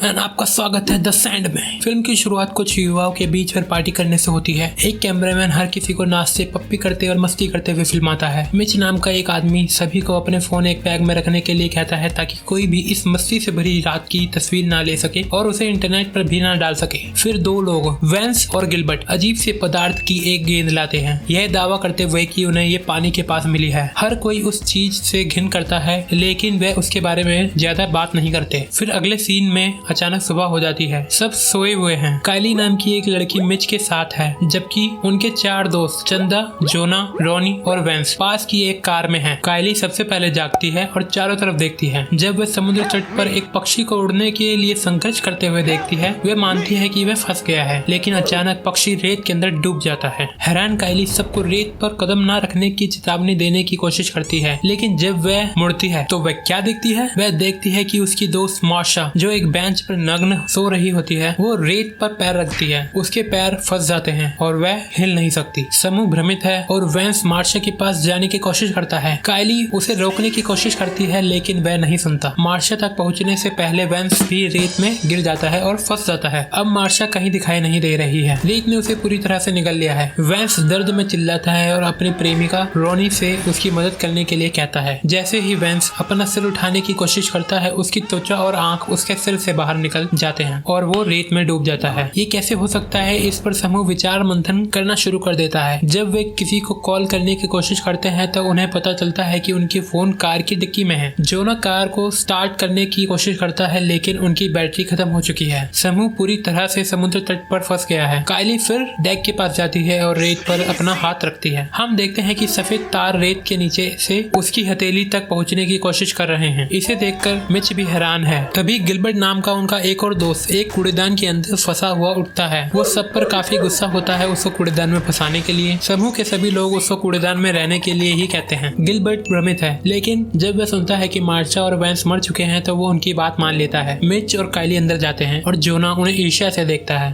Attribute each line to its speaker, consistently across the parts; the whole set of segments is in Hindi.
Speaker 1: एंड आपका स्वागत है द सैंड में। फिल्म की शुरुआत कुछ युवाओं के बीच पर पार्टी करने से होती है। एक कैमरामैन हर किसी को नाचते, पप्पी करते और मस्ती करते हुए फिल्माता है। मिच नाम का एक आदमी सभी को अपने फोन एक बैग में रखने के लिए कहता है ताकि कोई भी इस मस्ती से भरी रात की तस्वीर ना ले सके और उसे इंटरनेट पर भी ना डाल सके। फिर दो लोग वेंस और गिलबर्ट अजीब से पदार्थ की एक गेंद लाते हैं, यह दावा करते हुए कि उन्हें ये पानी के पास मिली है। हर कोई उस चीज से घिन करता है लेकिन वह उसके बारे में ज्यादा बात नहीं करते। फिर अगले सीन में अचानक सुबह हो जाती है, सब सोए हुए हैं। कायली नाम की एक लड़की मिच के साथ है जबकि उनके 4 दोस्त चंदा, जोना, रॉनी और वेंस पास की एक कार में हैं। कायली सबसे पहले जागती है और चारों तरफ देखती है। जब वह समुद्र तट पर एक पक्षी को उड़ने के लिए संघर्ष करते हुए देखती है, वह मानती है कि वह फंस गया है, लेकिन अचानक पक्षी रेत के अंदर डूब जाता है। हैरान कायली सबको रेत पर कदम न रखने की चेतावनी देने की कोशिश करती है, लेकिन जब वह मुड़ती है तो वह क्या देखती है? वह देखती है कि उसकी दोस्त मार्शा जो एक बेंच पर नग्न सो रही होती है, वो रेत पर पैर रखती है। उसके पैर फंस जाते हैं और वह हिल नहीं सकती। समूह भ्रमित है और वेंस मार्शा के पास जाने की कोशिश करता है। कायली उसे रोकने की कोशिश करती है लेकिन वह नहीं सुनता। मार्शा तक पहुंचने से पहले वेंस भी रेत में गिर जाता है और फंस जाता है। अब मार्शा कहीं दिखाई नहीं दे रही है, रेत ने उसे पूरी तरह से निगल लिया है। वेंस दर्द में चिल्लाता है और अपनी प्रेमिका रोनी से उसकी मदद करने के लिए कहता है। जैसे ही वेंस अपना सिर उठाने की कोशिश करता है, उसकी त्वचा और आंख उसके सिर से बाहर निकल जाते हैं और वो रेत में डूब जाता है। ये कैसे हो सकता है? इस पर समूह विचार मंथन करना शुरू कर देता है। जब वे किसी को कॉल करने की कोशिश करते हैं तो उन्हें पता चलता है कि उनकी फोन कार की डिक्की में है। जोना कार को स्टार्ट करने की कोशिश करता है लेकिन उनकी बैटरी खत्म हो चुकी है। समूह पूरी तरह से समुद्र तट पर फंस गया है। कायली फिर डेक के पास जाती है और रेत पर अपना हाथ रखती है। हम देखते हैं कि सफेद तार रेत के नीचे से उसकी हथेली तक पहुंचने की कोशिश कर रहे हैं। इसे देखकर मिच भी हैरान है। तभी गिलबर्ट नाम का उनका एक और दोस्त एक कूड़ेदान के अंदर फंसा हुआ उठता है। वो सब पर काफी गुस्सा होता है उसको कूड़ेदान में फंसाने के लिए। समूह के सभी लोग उसको कूड़ेदान में रहने के लिए ही कहते हैं। गिलबर्ट भ्रमित है, लेकिन जब वह सुनता है कि मार्शा और वेंस मर चुके हैं तो वो उनकी बात मान लेता है। मिच और कायली अंदर जाते हैं और जोना उन्हें ईर्ष्या से देखता है।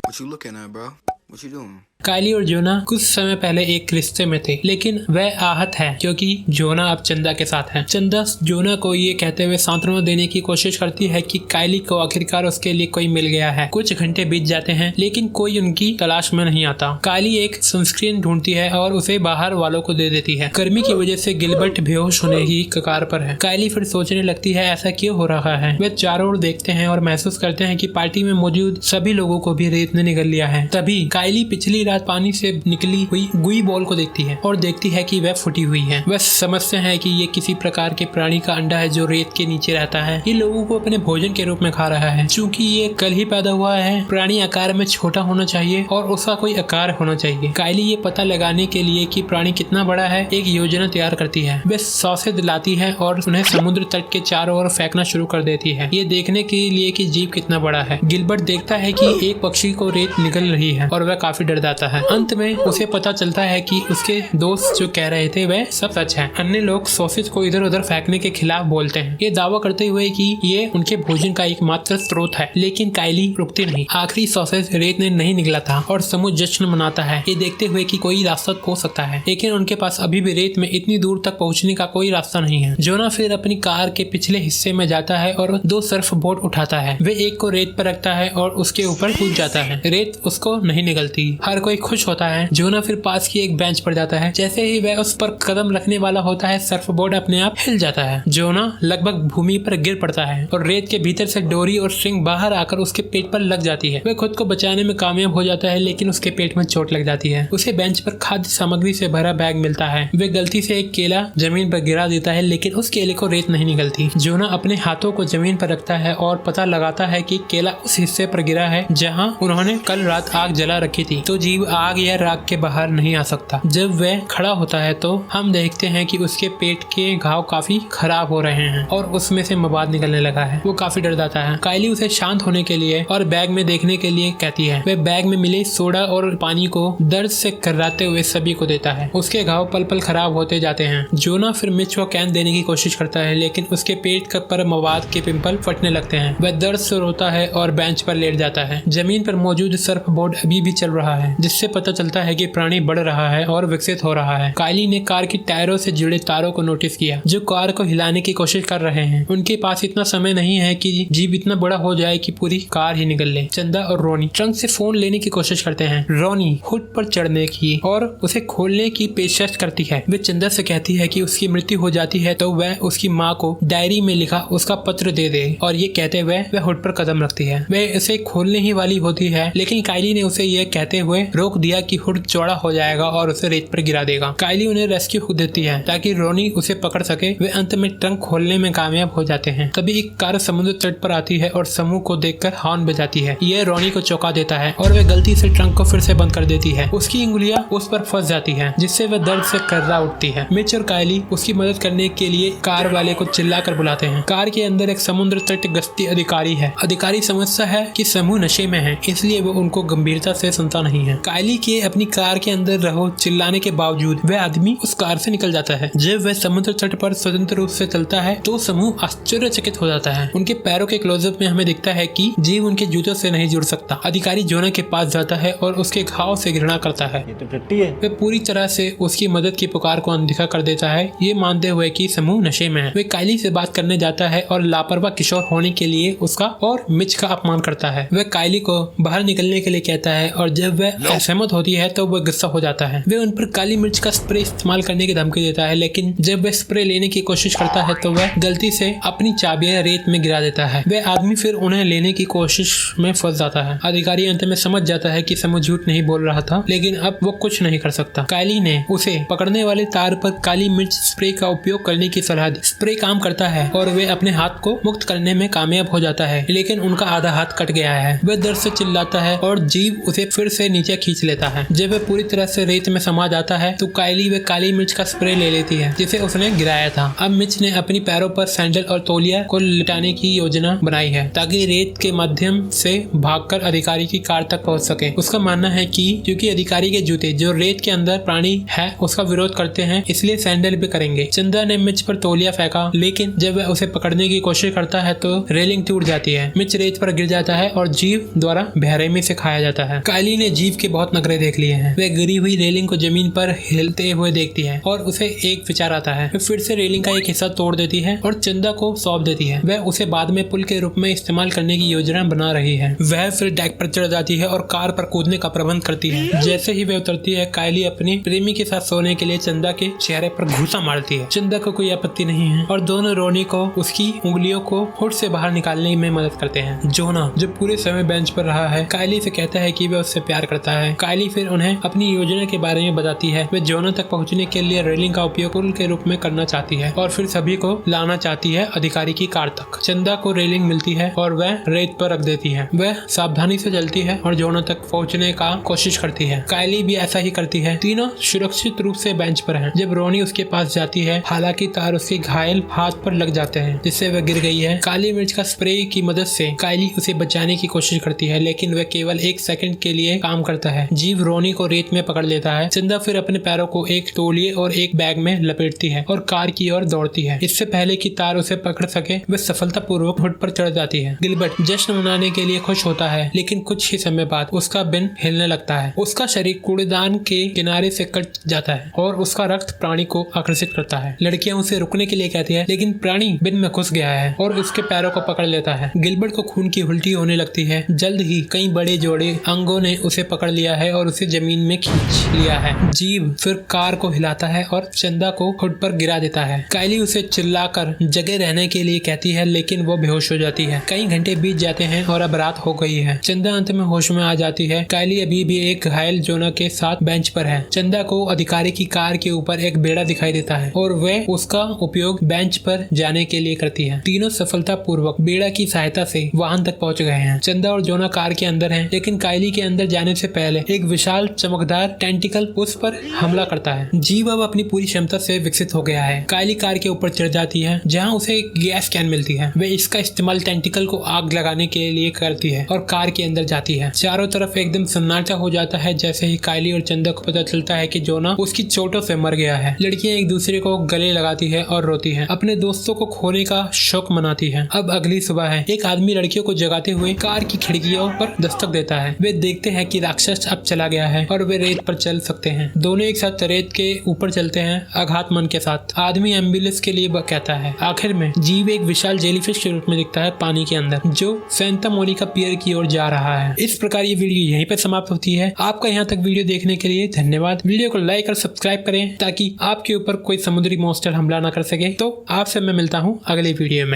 Speaker 1: कायली और जोना कुछ समय पहले एक रिश्ते में थे, लेकिन वह आहत है क्योंकि जोना अब चंदा के साथ है। चंदा जोना को ये कहते हुए सांत्वना देने की कोशिश करती है कि कायली को आखिरकार उसके लिए कोई मिल गया है। कुछ घंटे बीत जाते हैं लेकिन कोई उनकी तलाश में नहीं आता। कायली एक सनस्क्रीन ढूंढती है और उसे बाहर वालों को दे देती है। गर्मी की वजह से गिलबर्ट बेहोश होने की कगार पर है। कायली फिर सोचने लगती है ऐसा क्यों हो रहा है। वे चारों ओर देखते हैं और महसूस करते हैं कि पार्टी में मौजूद सभी लोगों को भी रेत ने निगल लिया है। तभी कायली पिछली रात पानी से निकली हुई गुई बॉल को देखती है और देखती है कि वह फटी हुई है। वह समझते हैं कि ये किसी प्रकार के प्राणी का अंडा है जो रेत के नीचे रहता है। ये लोगों को अपने भोजन के रूप में खा रहा है। चूंकि ये कल ही पैदा हुआ है, प्राणी आकार में छोटा होना चाहिए और उसका कोई आकार होना चाहिए। कायली ये पता लगाने के लिए कि प्राणी कितना बड़ा है एक योजना तैयार करती है। वह सॉसेज दिलाती है और उन्हें समुद्र तट के चारों ओर फेंकना शुरू कर देती है, ये देखने के लिए कि जीव कितना बड़ा है। गिलबर्ट देखता है कि एक पक्षी को रेत निकल रही है और वह काफी डर जाता है। अंत में उसे पता चलता है कि उसके दोस्त जो कह रहे थे वह सब सच है। अन्य लोग सॉसेज को इधर उधर फेंकने के खिलाफ बोलते हैं, ये दावा करते हुए कि ये उनके भोजन का एकमात्र स्रोत है। लेकिन कायली रुकती नहीं। आखिरी सॉसेज रेत ने नहीं निकला था और समूह जश्न मनाता है, ये देखते हुए कि कोई रास्ता हो सकता है, लेकिन उनके पास अभी भी रेत में इतनी दूर तक पहुंचने का कोई रास्ता नहीं है। जोना फिर अपनी कार के पिछले हिस्से में जाता है और 2 सर्फ बोर्ड उठाता है। वे एक को रेत पर रखता है और उसके ऊपर कूद जाता है। रेत उसको नहीं निकलती। हर कोई खुश होता है। जोना फिर पास की एक बेंच पर जाता है। जैसे ही वह उस पर कदम रखने वाला होता है, सर्फ बोर्ड अपने आप हिल जाता है। जोना लगभग भूमि पर गिर पड़ता है और रेत के भीतर से डोरी और स्ट्रिंग बाहर आकर उसके पेट पर लग जाती है। वह खुद को बचाने में कामयाब हो जाता है, लेकिन उसके पेट में चोट लग जाती है। उसे बेंच पर खाद्य सामग्री से भरा बैग मिलता है। वह गलती से एक केला जमीन पर गिरा देता है, लेकिन उस केले को रेत नहीं निकलती। जोना अपने हाथों को जमीन पर रखता है और पता लगाता है कि केला उस हिस्से पर गिरा है जहाँ उन्होंने कल रात आग जला रखी थी, तो जीव आग या राख के बाहर नहीं आ सकता। जब वह खड़ा होता है तो हम देखते हैं कि उसके पेट के घाव काफी खराब हो रहे हैं और उसमें से मवाद निकलने लगा है। वो काफी डर जाता है। कायली उसे शांत होने के लिए और बैग में देखने के लिए कहती है। वह बैग में मिले सोडा और पानी को दर्द से कर्राते हुए सभी को देता है। उसके घाव पल पल खराब होते जाते हैं। जोना फिर मिच को कैन देने की कोशिश करता है, लेकिन उसके पेट पर मवाद के पिंपल फटने लगते हैं। वह दर्द से रोता है और बेंच पर लेट जाता है। जमीन पर मौजूद सर्फ बोर्ड अभी भी चल रहा है, जिससे पता चलता है कि प्राणी बढ़ रहा है और विकसित हो रहा है। कायली ने कार की टायरों से जुड़े तारों को नोटिस किया जो कार को हिलाने की कोशिश कर रहे हैं। उनके पास इतना समय नहीं है कि जीव इतना बड़ा हो जाए कि पूरी कार ही निकल ले। चंदा और रोनी ट्रंक से फोन लेने की कोशिश करते हैं। रोनी हुड पर चढ़ने की और उसे खोलने की पेशकश करती है। वे चंदा से कहती है कि उसकी मृत्यु हो जाती है तो वह उसकी माँ को डायरी में लिखा उसका पत्र दे दे, और ये कहते हुए वह हुड पर कदम रखती है। वह इसे खोलने ही वाली होती है, लेकिन कायली ने उसे यह कहते हुए रोक दिया कि हुड चौड़ा हो जाएगा और उसे रेत पर गिरा देगा। कायली उन्हें रेस्क्यू हुड देती है ताकि रोनी उसे पकड़ सके। वे अंत में ट्रंक खोलने में कामयाब हो जाते हैं। तभी एक कार समुद्र तट पर आती है और समूह को देखकर हॉर्न बजाती है। यह रोनी को चौंका देता है और वह गलती से ट्रंक को फिर से बंद कर देती है। उसकी उंगलियां उस पर फंस जाती है जिससे वह दर्द से कर्रा उठती है। मिच और कायली उसकी मदद करने के लिए कार वाले को चिल्लाकर बुलाते हैं। कार के अंदर एक समुद्र तट गश्ती अधिकारी है। अधिकारी समझता है कि समूह नशे में है, इसलिए वो उनको गंभीरता से सुनता नहीं है। कायली के अपनी कार के अंदर रहो चिल्लाने के बावजूद वह आदमी उस कार से निकल जाता है। जब वह समुद्र तट पर स्वतंत्र रूप से चलता है तो समूह आश्चर्यचकित हो जाता है। उनके पैरों के क्लोजअप में हमें दिखता है कि जीव उनके जूतों से नहीं जुड़ सकता। अधिकारी जोना के पास जाता है और उसके घाव से घृणा करता है।
Speaker 2: ये तो टट्टी है।
Speaker 1: वह पूरी तरह से उसकी मदद की पुकार को अनदेखा कर देता है, ये मानते हुए कि समूह नशे में है। वे कायली से बात करने जाता है और लापरवाह किशोर होने के लिए उसका और मिच का अपमान करता है। वह कायली को बाहर निकलने के लिए कहता है और जब वह असहमत होती है तो वह गुस्सा हो जाता है। वह उन पर काली मिर्च का स्प्रे इस्तेमाल करने की धमकी देता है, लेकिन जब वह स्प्रे लेने की कोशिश करता है तो वह गलती से अपनी चाबियां रेत में गिरा देता है। वह आदमी फिर उन्हें लेने की कोशिश में फंस जाता है। अधिकारी अंत में समझ जाता है कि समूह झूठ नहीं बोल रहा था, लेकिन अब वो कुछ नहीं कर सकता। कायली ने उसे पकड़ने वाले तार पर काली मिर्च स्प्रे का उपयोग करने की सलाह दी। स्प्रे काम करता है और वे अपने हाथ को मुक्त करने में कामयाब हो जाता है, लेकिन उनका आधा हाथ कट गया है। वह दर्द से चिल्लाता है और जीव उसे फिर से नीचे खींच लेता है। जब वह पूरी तरह से रेत में समा जाता है तो कायली वे काली मिर्च का स्प्रे ले लेती है जिसे उसने गिराया था। अब मिच ने अपनी पैरों पर सैंडल और तौलिया को लिटाने की योजना बनाई है ताकि रेत के माध्यम से भागकर अधिकारी की कार तक पहुंच सके। उसका मानना है कि क्योंकि अधिकारी के जूते जो रेत के अंदर प्राणी है उसका विरोध करते हैं, इसलिए सैंडल भी करेंगे। चंदा ने मिच पर तौलिया फेंका, लेकिन जब वह उसे पकड़ने की कोशिश करता है तो रेलिंग टूट जाती है। मिच रेत पर गिर जाता है और जीव द्वारा बेरहमी से खाया जाता है। कायली ने जीव के बहुत नखरे देख लिए हैं। वह गिरी हुई रेलिंग को जमीन पर हिलते हुए देखती है और उसे एक विचार आता है। वह फिर से रेलिंग का एक हिस्सा तोड़ देती है और चंदा को सौंप देती है। वह उसे बाद में पुल के रूप में इस्तेमाल करने की योजना बना रही है। वह फिर डेक पर चढ़ जाती है और कार पर कूदने का प्रबंध करती है। जैसे ही वह उतरती है कायली अपनी प्रेमी के साथ सोने के लिए चंदा के चेहरे पर घूसा मारती है। चंदा को कोई आपत्ति नहीं है और दोनों रोनी को उसकी उंगलियों को हुड से बाहर निकालने में मदद करते हैं। जोना जो पूरे समय बेंच पर रहा है कायली से कहता है कि वह उससे प्यार करता है। कायली फिर उन्हें अपनी योजना के बारे में बताती है। वह जोना तक पहुंचने के लिए रेलिंग का उपयोग पुल के रूप में करना चाहती है और फिर सभी को लाना चाहती है अधिकारी की कार तक। चंदा को रेलिंग मिलती है और वह रेत पर रख देती है। वह सावधानी से चलती है और जोना तक पहुंचने का कोशिश करती है। कायली भी ऐसा ही करती है। तीनों सुरक्षित रूप से बेंच पर हैं। जब रोनी उसके पास जाती है, हालांकि तार उसके घायल हाथ पर लग जाते हैं जिससे वह गिर गई है। काली मिर्च का स्प्रे की मदद से कायली उसे बचाने की कोशिश करती है, लेकिन वह केवल एक सेकंड के लिए काम करता है। जीव रोनी को रेत में पकड़ लेता है। चंदा फिर अपने पैरों को एक तौलिए और एक बैग में लपेटती है और कार की ओर दौड़ती है। इससे पहले कि तार उसे पकड़ सके वह सफलतापूर्वक हुड पर चढ़ जाती है। गिलबर्ट जश्न मनाने के लिए खुश होता है, लेकिन कुछ ही समय बाद उसका बिन हिलने लगता है। उसका शरीर कूड़ेदान के किनारे से कट जाता है और उसका रक्त प्राणी को आकर्षित करता है। लड़कियां उसे रुकने के लिए कहती है, लेकिन प्राणी बिन में घुस गया है और उसके पैरों को पकड़ लेता है। गिलबर्ट को खून की उल्टी होने लगती है। जल्द ही कई बड़े जोड़े अंगों ने उसे पकड़ लिया है और उसे जमीन में खींच लिया है। जीव फिर कार को हिलाता है और चंदा को हुड पर गिरा देता है। कायली उसे चिल्लाकर जगह रहने के लिए कहती है, लेकिन वो बेहोश हो जाती है। कई घंटे बीत जाते हैं और अब रात हो गई है। चंदा अंत में होश में आ जाती है। कायली अभी भी एक घायल जोना के साथ बेंच पर है। चंदा को अधिकारी की कार के ऊपर एक बेड़ा दिखाई देता है और वह उसका उपयोग बेंच पर जाने के लिए करती है। तीनों सफलतापूर्वक बेड़ा की सहायता से वाहन तक पहुंच गए हैं। चंदा और जोना कार के अंदर हैं, लेकिन कायली के अंदर जाने से पहले एक विशाल चमकदार टेंटिकल उस पर हमला करता है। जीव अब अपनी पूरी क्षमता से विकसित हो गया है। कायली कार के ऊपर चढ़ जाती है जहां उसे गैस कैन मिलती है। वे इसका इस्तेमाल टेंटिकल को आग लगाने के लिए करती है और कार के अंदर जाती है। चारों तरफ एकदम सन्नाटा हो जाता है जैसे ही कायली और चंदा को पता चलता है कि जोना उसकी चोटों से मर गया है। लड़कियां एक दूसरे को गले लगाती है और रोती है, अपने दोस्तों को खोने का शौक मनाती है। अब अगली सुबह है। एक आदमी लड़कियों को जगाते हुए कार की खिड़कियों पर दस्तक देता है। वे देखते हैं कि राक्षस राक्षस अब चला गया है और वे रेत पर चल सकते हैं। दोनों एक साथ रेत के ऊपर चलते हैं आघात मन के साथ। आदमी एम्बुलेंस के लिए कहता है। आखिर में जीव एक विशाल जेलीफिश के रूप में दिखता है पानी के अंदर, जो सेंटा मोनिका पियर की ओर जा रहा है। इस प्रकार ये वीडियो यहीं पर समाप्त होती है। आपका यहाँ तक वीडियो देखने के लिए धन्यवाद। वीडियो को लाइक और सब्सक्राइब करें ताकि आपके ऊपर कोई समुद्री मॉन्स्टर हमला न कर सके। तो आपसे मैं मिलता हूँ अगले वीडियो में।